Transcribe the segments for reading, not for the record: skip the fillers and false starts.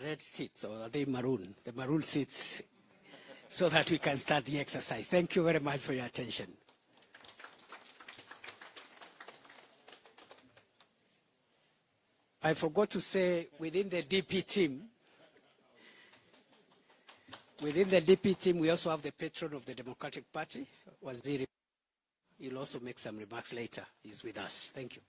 red seats, or are they maroon? The maroon seats, so that we can start the exercise. Thank you very much for your attention. I forgot to say, within the DP team, we also have the patron of the Democratic Party, Waziri. He'll also make some remarks later. He's with us. Thank you.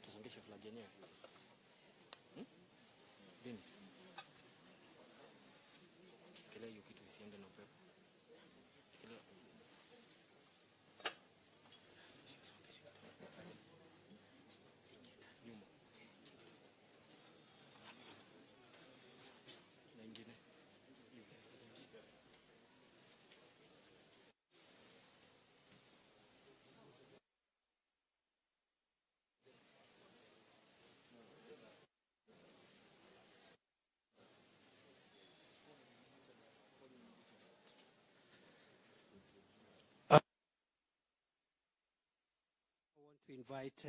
Tusongeshe flag yenyewe. Dini. Kile hiyo kitu isiende na upepo. Kile nyuma. Na ingine. To invite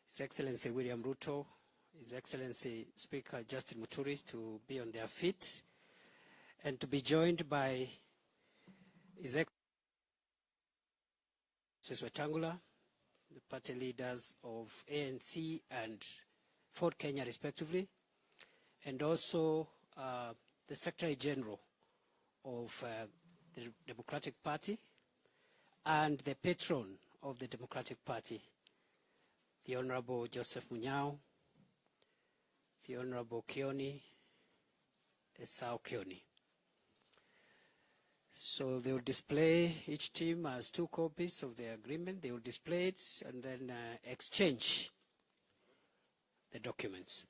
His Excellency William Ruto, His Excellency Speaker Justin Muturi to be on their feet and to be joined by His Excellency Wetangula, the party leaders of ANC and Ford Kenya respectively, and also the Secretary General of the Democratic Party and the patron of the Democratic Party, the Honorable Joseph Munyao, the Honorable Kioni, Esau Kioni. So they will display, each team has 2 copies of the agreement. They will display it and then exchange the documents.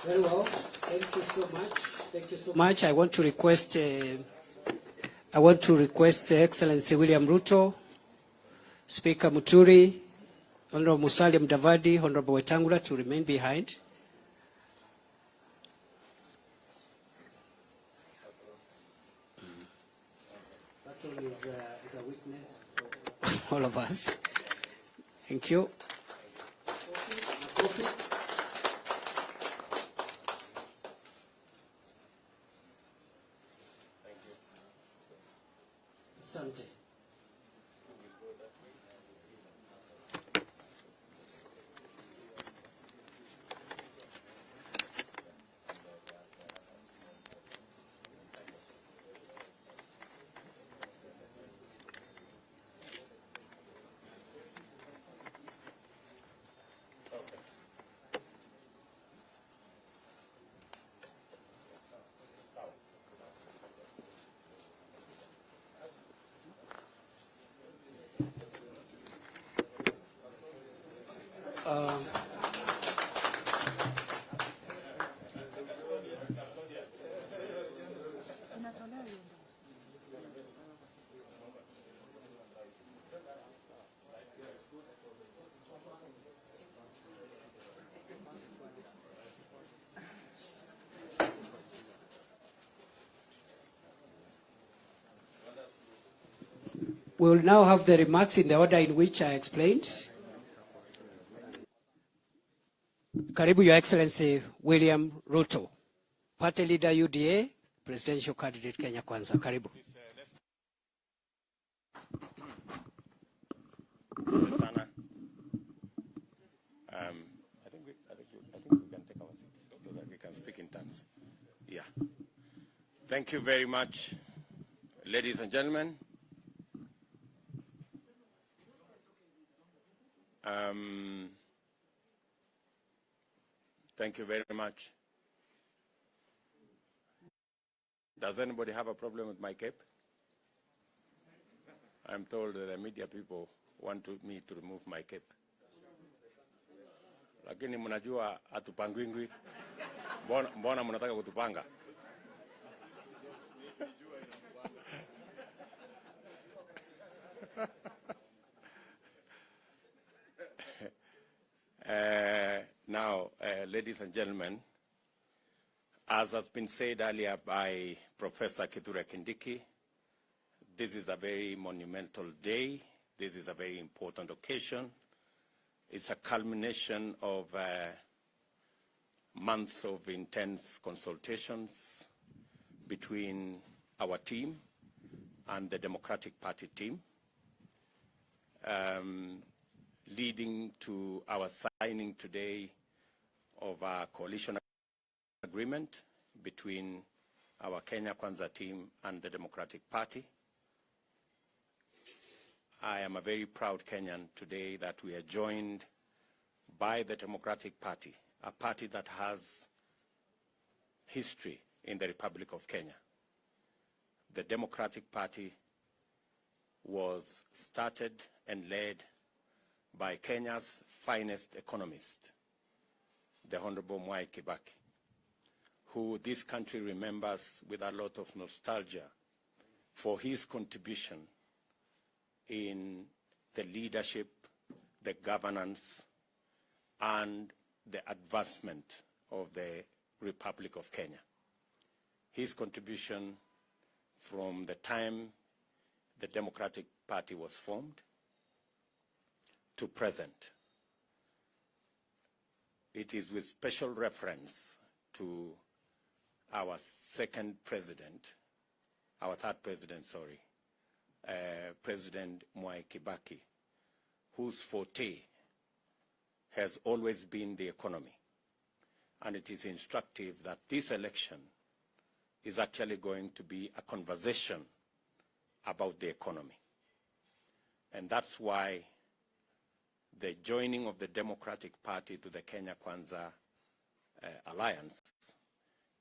Very well. Thank you so much. Thank you so much. I want to request Excellency William Ruto, Speaker Muturi, Honorable Musalia Mudavadi, Honorable Wetangula to remain behind. That one is a witness for all of us. Thank you. Asante. We will now have the remarks in the order in which I explained. Karibu, Your Excellency William Ruto, Party Leader UDA, Presidential Candidate Kenya Kwanza. Karibu. I think we can take our seats so that we can speak in terms. Yeah. Thank you very much, ladies and gentlemen. Thank you very much. Does anybody have a problem with my cape? I'm told that the media people want me to remove my cape. Lakini mnajua hatupangwingwi. Mbona mnataka kutupanga? Now, ladies and gentlemen, as has been said earlier by Professor Kithure Kindiki, this is a very monumental day. This is a very important occasion. It's a culmination of months of intense consultations between our team and the Democratic Party team, leading to our signing today of a coalition agreement between our Kenya Kwanza team and the Democratic Party. I am a very proud Kenyan today that we are joined by the Democratic Party, a party that has history in the Republic of Kenya. The Democratic Party was started and led by Kenya's finest economist, the Honorable Mwai Kibaki, who this country remembers with a lot of nostalgia for his contribution in the leadership, the governance, and the advancement of the Republic of Kenya. His contribution from the time the Democratic Party was formed to present. It is with special reference to our third president, President Mwai Kibaki, whose forte has always been the economy. And it is instructive that this election is actually going to be a conversation about the economy. And that's why the joining of the Democratic Party to the Kenya Kwanza alliance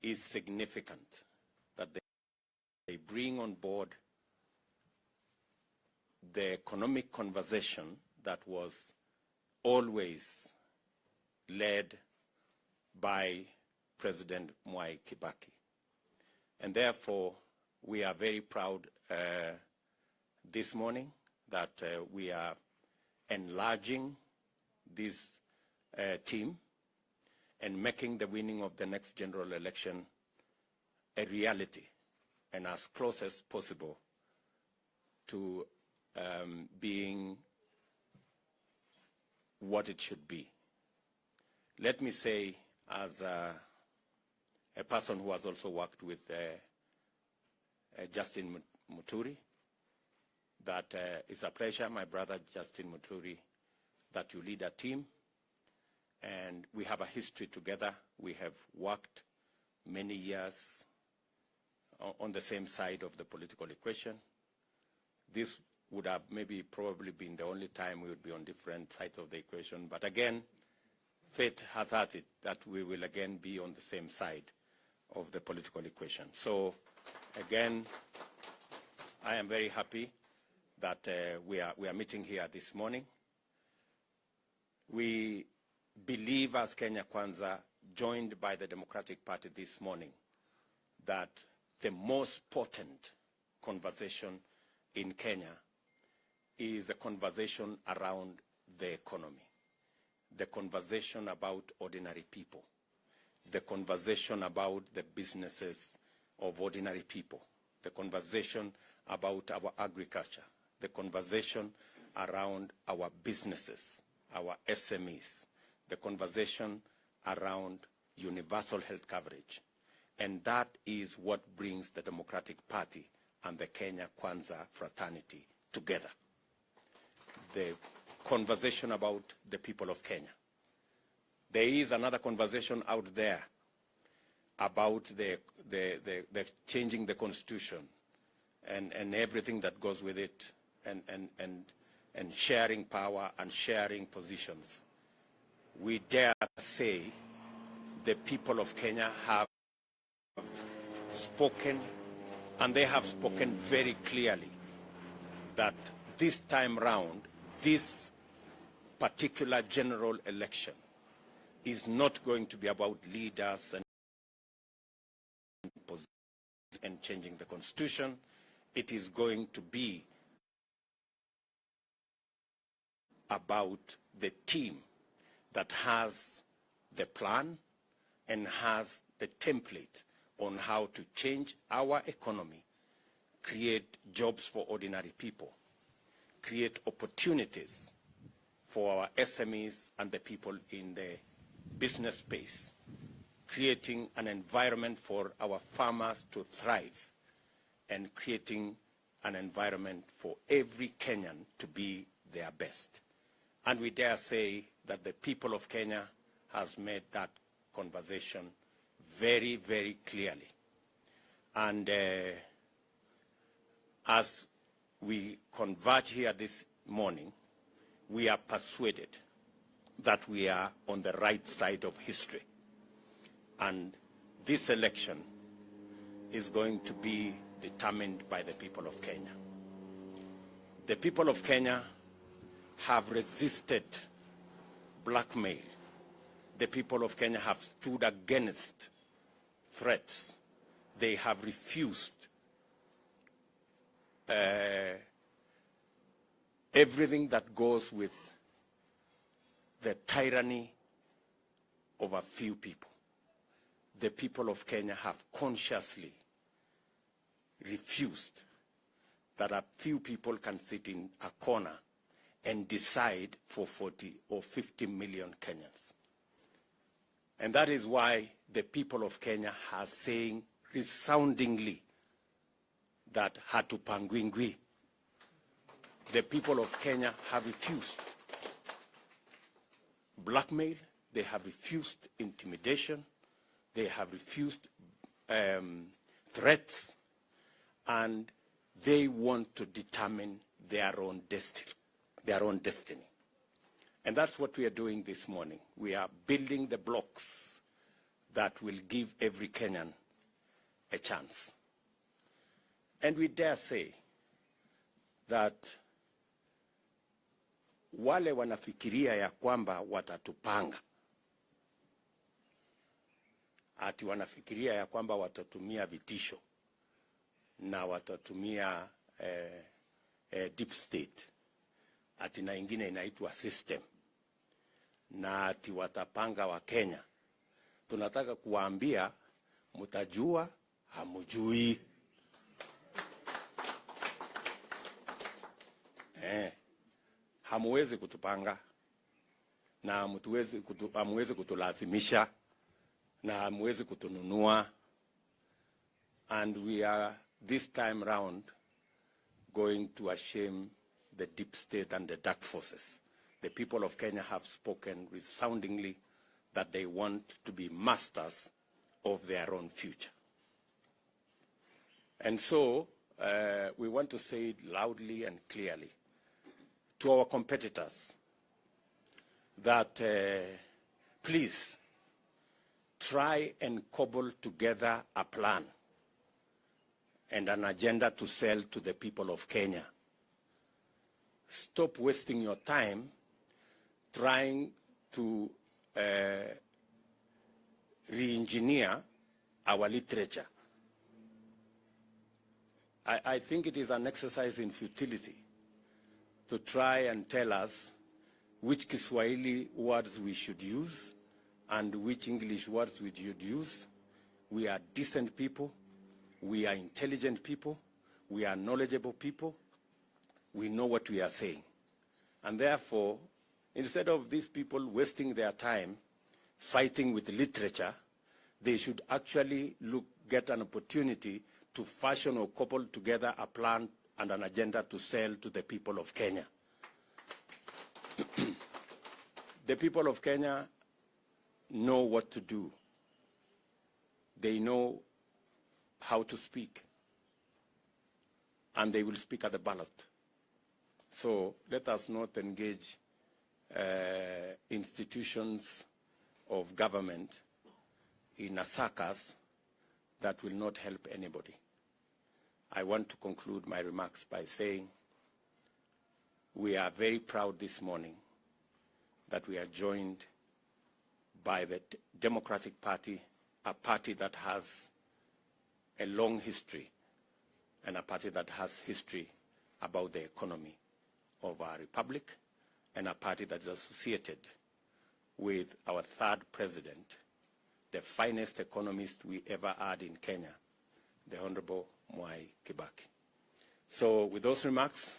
is significant, that they bring on board the economic conversation that was always led by President Mwai Kibaki. And therefore, we are very proud this morning that we are enlarging this team and making the winning of the next general election a reality and as close as possible to being what it should be. Let me say, as a person who has also worked with Justin Muturi, that it's a pleasure, my brother Justin Muturi, that you lead a team, and we have a history together. We have worked many years on the same side of the political equation. This would have probably been the only time we would be on different sides of the equation, but again, fate has had it that we will again be on the same side of the political equation. So again, I am very happy that we are meeting here this morning. We believe as Kenya Kwanza, joined by the Democratic Party this morning, that the most potent conversation in Kenya is the conversation around the economy, the conversation about ordinary people, the conversation about the businesses of ordinary people, the conversation about our agriculture, the conversation around our businesses, our SMEs, the conversation around universal health coverage. And that is what brings the Democratic Party and the Kenya Kwanza fraternity together. The conversation about the people of Kenya. There is another conversation out there about the changing the constitution and everything that goes with it, and sharing power and sharing positions. We dare say the people of Kenya have spoken, and they have spoken very clearly, that this time round, this particular general election is not going to be about leaders and changing the constitution. It is going to be about the team that has the plan and has the template on how to change our economy, create jobs for ordinary people, create opportunities for our SMEs and the people in the business space, creating an environment for our farmers to thrive, and creating an environment for every Kenyan to be their best. And we dare say that the people of Kenya has made that conversation very, very clearly. And as we converge here this morning, we are persuaded that we are on the right side of history. And this election is going to be determined by the people of Kenya. The people of Kenya have resisted blackmail. The people of Kenya have stood against threats. They have refused everything that goes with the tyranny of a few people. The people of Kenya have consciously refused that a few people can sit in a corner and decide for 40 or 50 million Kenyans. And that is why the people of Kenya are saying resoundingly that hatupangwingwi. The people of Kenya have refused blackmail, they have refused intimidation, they have refused threats, and they want to determine their own destiny. And that's what we are doing this morning. We are building the blocks that will give every Kenyan a chance. And we dare say that wale wanafikiria ya kwamba watatupanga, ati wanafikiria ya kwamba watatumia vitisho na watatumia deep state, ati na ingine inaitwa system, na ati watapanga wa Kenya. Tunataka kuwaambia mutajua hamujui. Hamuwezi kutupanga na hamuwezi kutulazimisha na hamuwezi kutununua. And we are this time round going to shame the deep state and the dark forces. The people of Kenya have spoken resoundingly that they want to be masters of their own future. And so we want to say it loudly and clearly to our competitors that please try and cobble together a plan and an agenda to sell to the people of Kenya. Stop wasting your time trying to re-engineer our literature. I think it is an exercise in futility to try and tell us which Kiswahili words we should use and which English words we should use. We are decent people. We are intelligent people. We are knowledgeable people. we know what we are saying. And therefore, instead of these people wasting their time fighting with literature, they should actually get an opportunity to fashion or couple together a plan and an agenda to sell to the people of Kenya. The people of Kenya know what to do. They know how to speak. And they will speak at the ballot. So let us not engage institutions of government in a circus that will not help anybody. I want to conclude my remarks by saying we are very proud this morning that we are joined by the Democratic Party, a party that has a long history and a party that has history about the economy of our republic, and a party that is associated with our third president, the finest economist we ever had in Kenya, the Honorable Mwai Kibaki. So with those remarks,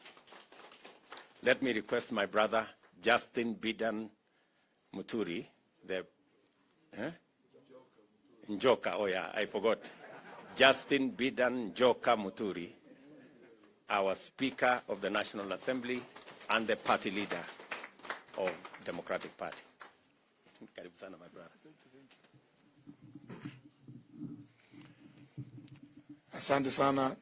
let me request my brother, Justin Muturi, the Njoka, oh yeah, I forgot. Justin Njoka Muturi, our Speaker of the National Assembly and the party leader of Democratic Party. Karibu sana, my brother. Asante sana,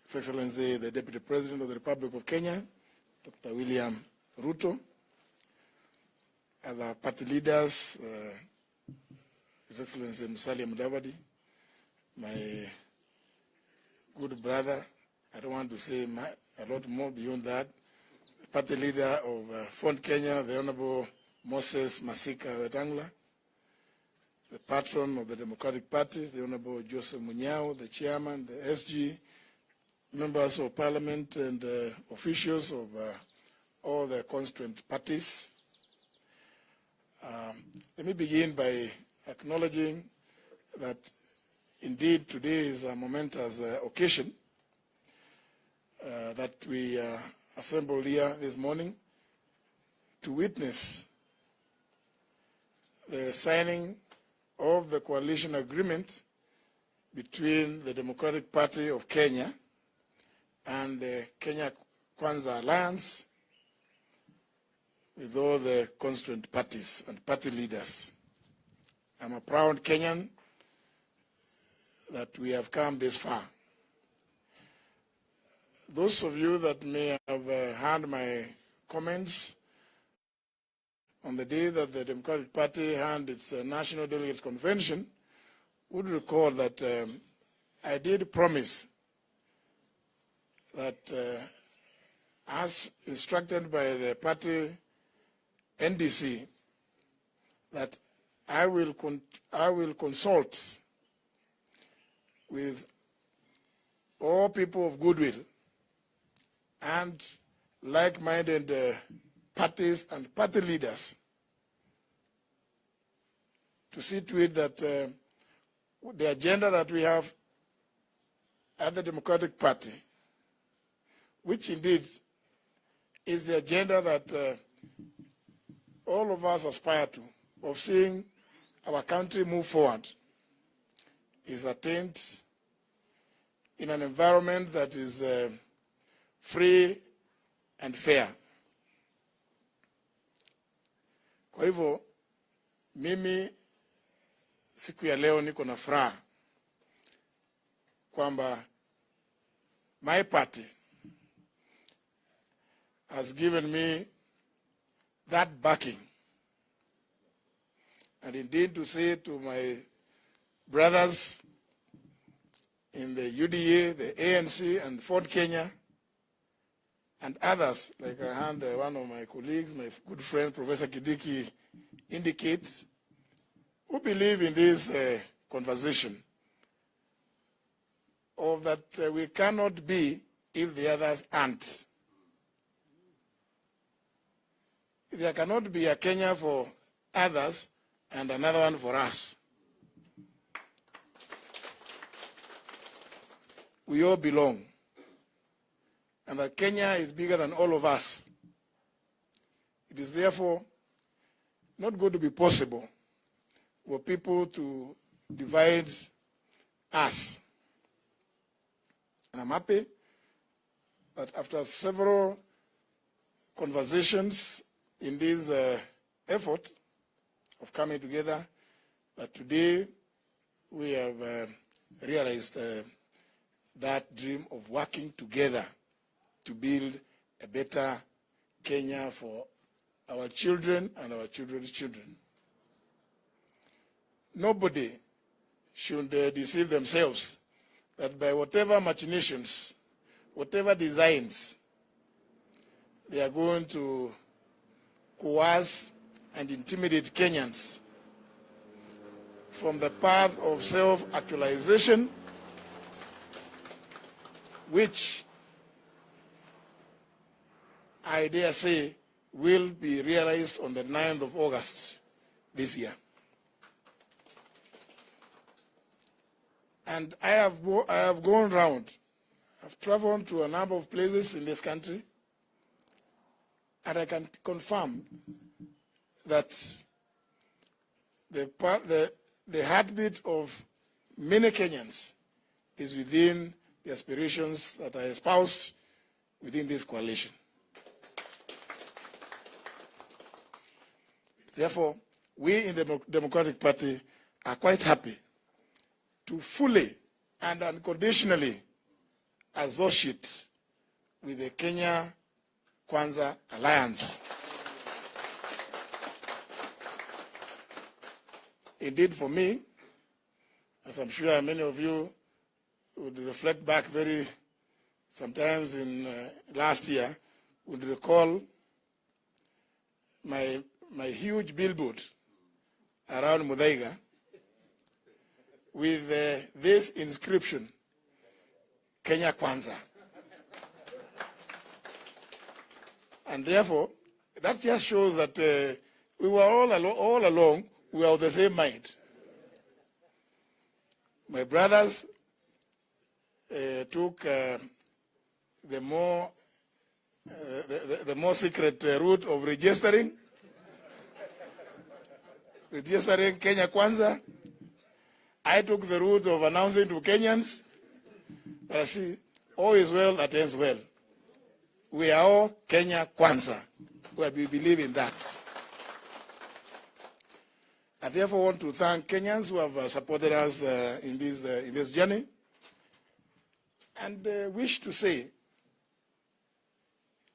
His Excellency, the Deputy President of the Republic of Kenya, Dr. William Ruto, other party leaders, His Excellency Musalia Mudavadi, my good brother, I don't want to say a lot more beyond that, the party leader of Ford Kenya, the Honorable Moses Masika Wetangula, the patron of the Democratic Party, the Honorable Joseph Munyao, the chairman, the SG, members of parliament and officials of all the constituent parties. Let me begin by acknowledging that indeed today is a momentous occasion that we assembled here this morning to witness the signing of the coalition agreement between the Democratic Party of Kenya and the Kenya Kwanza Alliance with all the constituent parties and party leaders. I'm a proud Kenyan that we have come this far. Those of you that may have heard my comments on the day that the Democratic Party had its National Delegates Convention would recall that I did promise that as instructed by the party NDC, that I will consult with all people of goodwill and like-minded parties and party leaders to see to it that the agenda that we have at the Democratic Party, which indeed is the agenda that all of us aspire to, of seeing our country move forward, is attained in an environment that is free and fair. Kwa hivyo, mimi siku ya leo niko na furaha kwamba my party has given me that backing. And indeed to say to my brothers in the UDA, the ANC, and Ford Kenya, and others, like I heard one of my colleagues, my good friend, Professor Kidiki, indicates, who believe in this conversation, of that we cannot be if the others aren't. There cannot be a Kenya for others and another one for us. We all belong. and that Kenya is bigger than all of us. It is therefore not going to be possible for people to divide us. And I'm happy that after several conversations in this effort of coming together, that today we have realized that dream of working together to build a better Kenya for our children and our children's children. Nobody should deceive themselves that by whatever machinations, whatever designs, they are going to coerce and intimidate Kenyans from the path of self-actualization, which I dare say will be realized on the 9th of August this year. And I have gone round. I've traveled to a number of places in this country, and I can confirm that the heartbeat of many Kenyans is within the aspirations that are espoused within this coalition. Therefore, we in the Democratic Party are quite happy to fully and unconditionally associate with the Kenya Kwanza Alliance. Indeed, for me, as I'm sure many of you would reflect back sometimes in last year, would recall my huge billboard around Muthaiga with this inscription, Kenya Kwanza. And therefore, that just shows that we were all along, we were of the same mind. My brothers took the more secret route of registering Kenya Kwanza. I took the route of announcing to Kenyans, but I see all is well that ends well. We are all Kenya Kwanza. We believe in that. I therefore want to thank Kenyans who have supported us in this journey, and wish to say,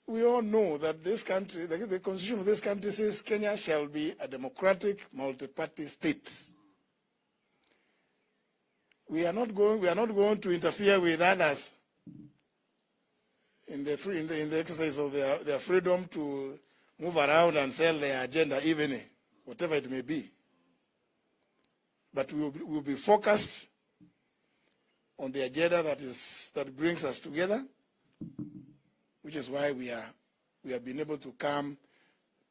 we all know that this country, the constitution of this country says Kenya shall be a democratic, multi-party state. We are not going to interfere with others in the exercise of their freedom to move around and sell their agenda, even whatever it may be. But we will be focused on the agenda that brings us together, which is why we have been able to come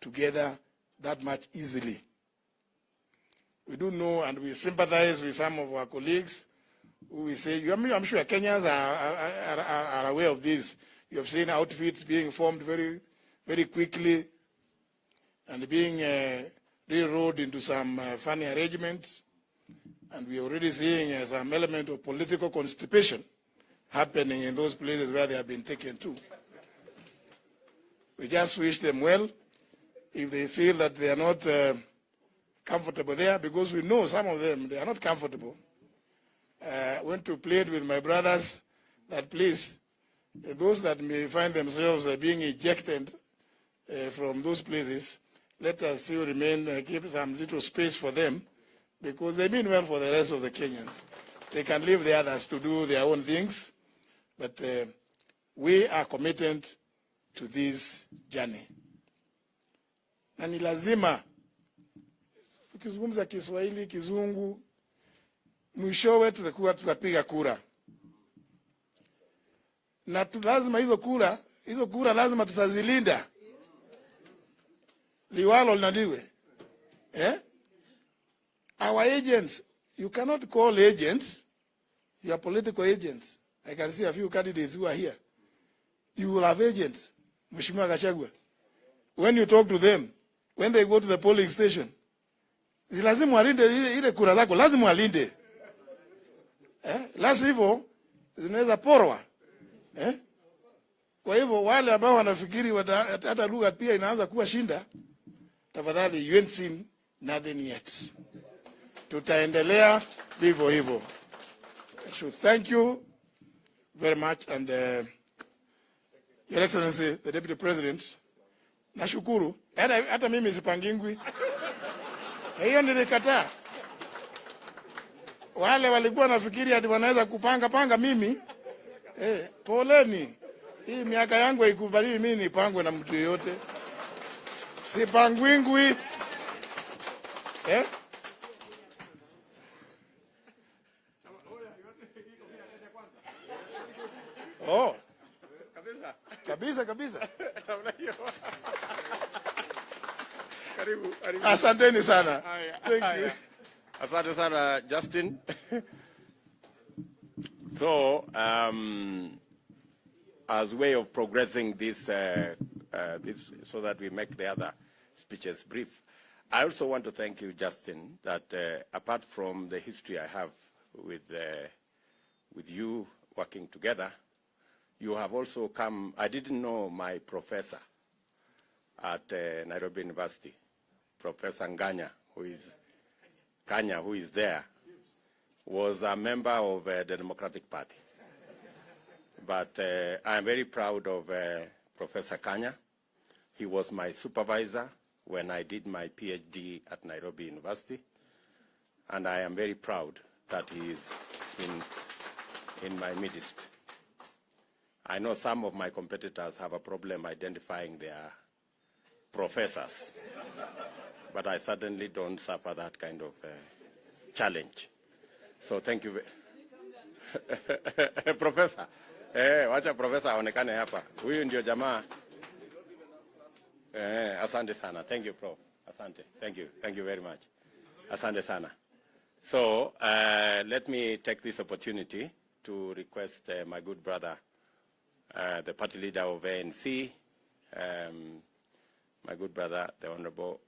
together that much easily. We do know and we sympathize with some of our colleagues who will say, I'm sure Kenyans are aware of this. You have seen outfits being formed very, very quickly and being rerolled into some funny arrangements. And we are already seeing some element of political constipation happening in those places where they have been taken to. We just wish them well if they feel that they are not comfortable there, because we know some of them, they are not comfortable. I went to plead with my brothers that please, those that may find themselves being ejected from those places, let us still remain, keep some little space for them, because they mean well for the rest of the Kenyans. They can leave the others to do their own things, but we are committed to this journey. Na ni lazima, ukizungumza Kiswahili, Kizungu, mwishowe tutapiga kura. Na lazima hizo kura lazima tutazilinda. Liwalo linaliwe. Our agents, you cannot call agents, you are political agents. I can see a few candidates who are here. you will have agents, Mheshimiwa Gachagua. When you talk to them, when they go to the polling station, lazima walinde ile kura zako, lazima walinde. La sivyo zinaweza porwa. Kwa hivyo wale ambao wanafikiri hata lugha pia inaanza kuwa shinda, tafadhali, you ain't seen nothing yet. Tutaendelea vivyo hivyo. So thank you very much, and Your Excellency the Deputy President, nashukuru. Hata mimi sipangingwi. Hiyo nilikataa. Wale walikuwa nafikiri ati wanaweza kupanga mimi. Poleni. Hii miaka yangu haikubali mimi nipangwe na mtu yeyote. Sipangwingwi. Oh. Kabisa. Asanteni sana. Thank you. Asante sana, Justin. So, as way of progressing this, so that we make the other speeches brief, I also want to thank you, Justin, that apart from the history I have with you working together, you have also come. I didn't know my professor at Nairobi University, Professor Kanya, who is there, was a member of the Democratic Party. But I'm very proud of Professor Kanya. He was my supervisor when I did my PhD at Nairobi University, and I am very proud that he is in my midst. I know some of my competitors have a problem identifying their professors, but I certainly don't suffer that kind of challenge. So thank you. Professor, wacha professor aonekane hapa. Huyu ndio jamaa. Asante sana. Thank you, Prof. Asante. Thank you very much. Asante sana. So let me take this opportunity to request my good brother, the party leader of ANC, my good brother, the Honorable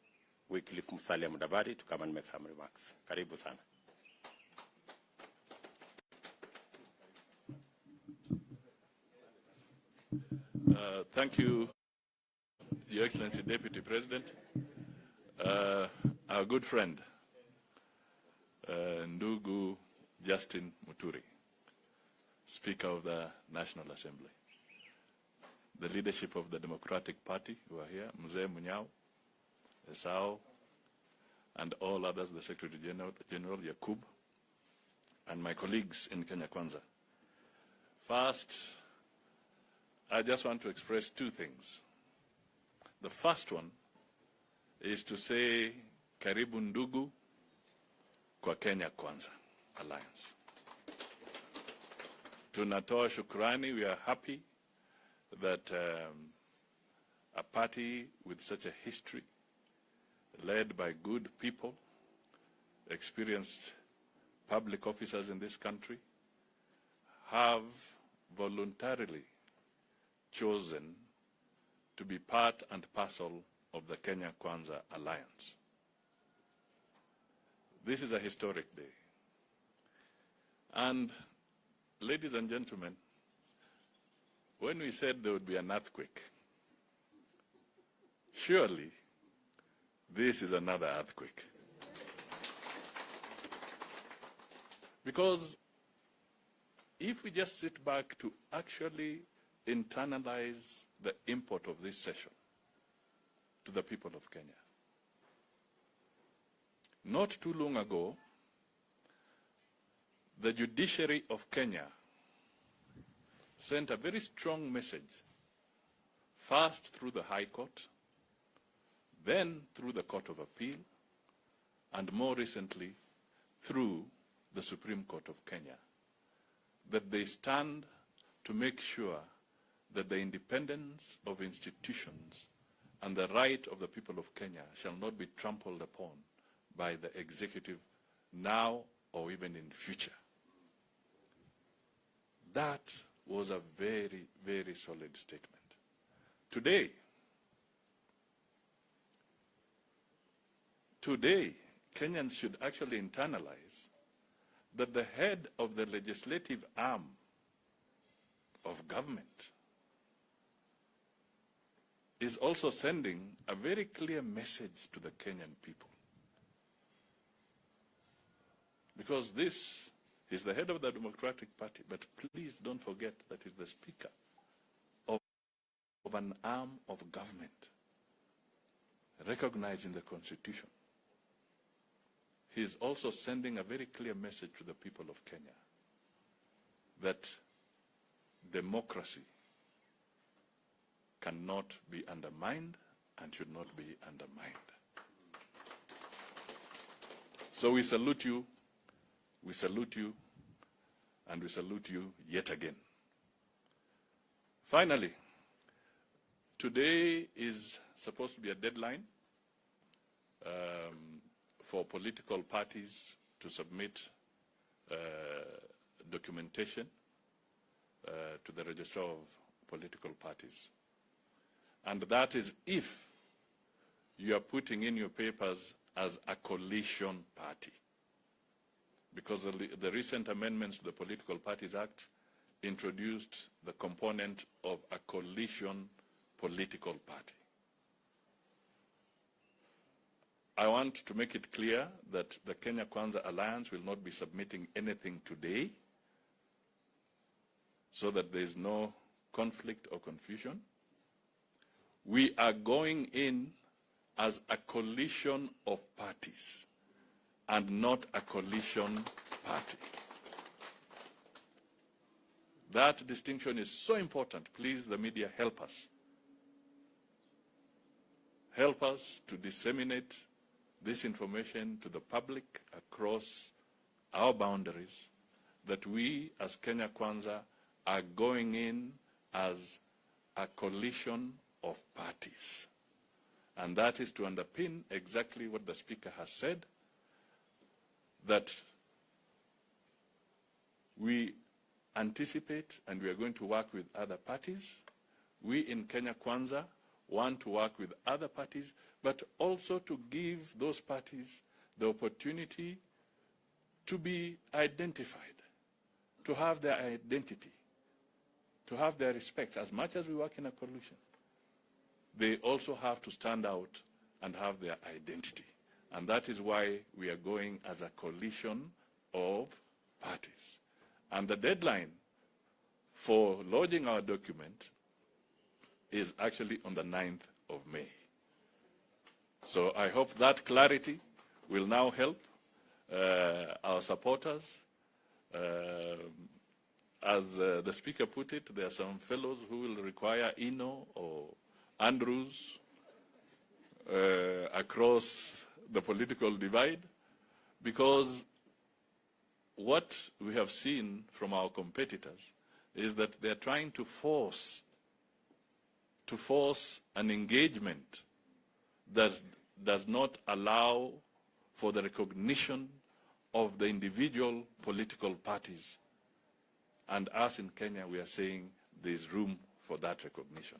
Wycliffe Musalia Mudavadi, to come and make some remarks. Karibu sana. Thank you, Your Excellency Deputy President, our good friend, Ndugu Justin Muturi, Speaker of the National Assembly, the leadership of the Democratic Party who are here, Mzee Munyao, Esau, and all others, the Secretary General Yakub, and my colleagues in Kenya Kwanza. First, I just want to express two things. The first one is to say karibu ndugu kwa Kenya Kwanza Alliance. Tunatoa shukrani. We are happy that a party with such a history, led by good people, experienced public officers in this country, have voluntarily chosen to be part and parcel of the Kenya Kwanza Alliance. This is a historic day. And ladies and gentlemen, when we said there would be an earthquake, surely this is another earthquake. Because if we just sit back to actually internalize the import of this session to the people of Kenya. Not too long ago, the judiciary of Kenya sent a very strong message, first through the High Court, then through the Court of Appeal, and more recently through the Supreme Court of Kenya, that they stand to make sure that the independence of institutions and the right of the people of Kenya shall not be trampled upon by the executive now or even in future. That was a very, very solid statement. Today, Kenyans should actually internalize that the head of the legislative arm of government is also sending a very clear message to the Kenyan people. Because this is the head of the Democratic Party, but please don't forget that he's the Speaker of an arm of government recognized in the Constitution. He is also sending a very clear message to the people of Kenya that democracy cannot be undermined and should not be undermined. So we salute you, and we salute you yet again. Finally, today is supposed to be a deadline for political parties to submit documentation to the Registrar of Political Parties. And that is if you are putting in your papers as a coalition party. Because the recent amendments to the Political Parties Act introduced the component of a coalition political party. I want to make it clear that the Kenya Kwanza Alliance will not be submitting anything today so that there is no conflict or confusion. We are going in as a coalition of parties and not a coalition party. That distinction is so important. Please, the media, help us. Help us to disseminate this information to the public across our boundaries, that we as Kenya Kwanza are going in as a coalition of parties. And that is to underpin exactly what the Speaker has said, that we anticipate and we are going to work with other parties. We in Kenya Kwanza want to work with other parties, but also to give those parties the opportunity to be identified, to have their identity, to have their respect. As much as we work in a coalition, they also have to stand out and have their identity. And that is why we are going as a coalition of parties. And the deadline for lodging our document is actually on the 9th of May. So I hope that clarity will now help our supporters. As the Speaker put it, there are some fellows who will require Ino or Andrews across the political divide, because what we have seen from our competitors is that they are trying to force an engagement that does not allow for the recognition of the individual political parties. And us in Kenya, we are saying there is room for that recognition.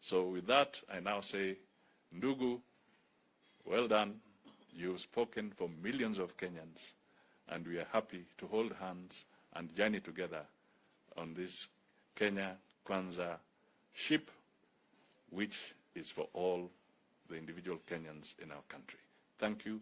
So with that, I now say, Ndugu, well done. You've spoken for millions of Kenyans, and we are happy to hold hands and journey together on this Kenya Kwanza ship, which is for all the individual Kenyans in our country. Thank you.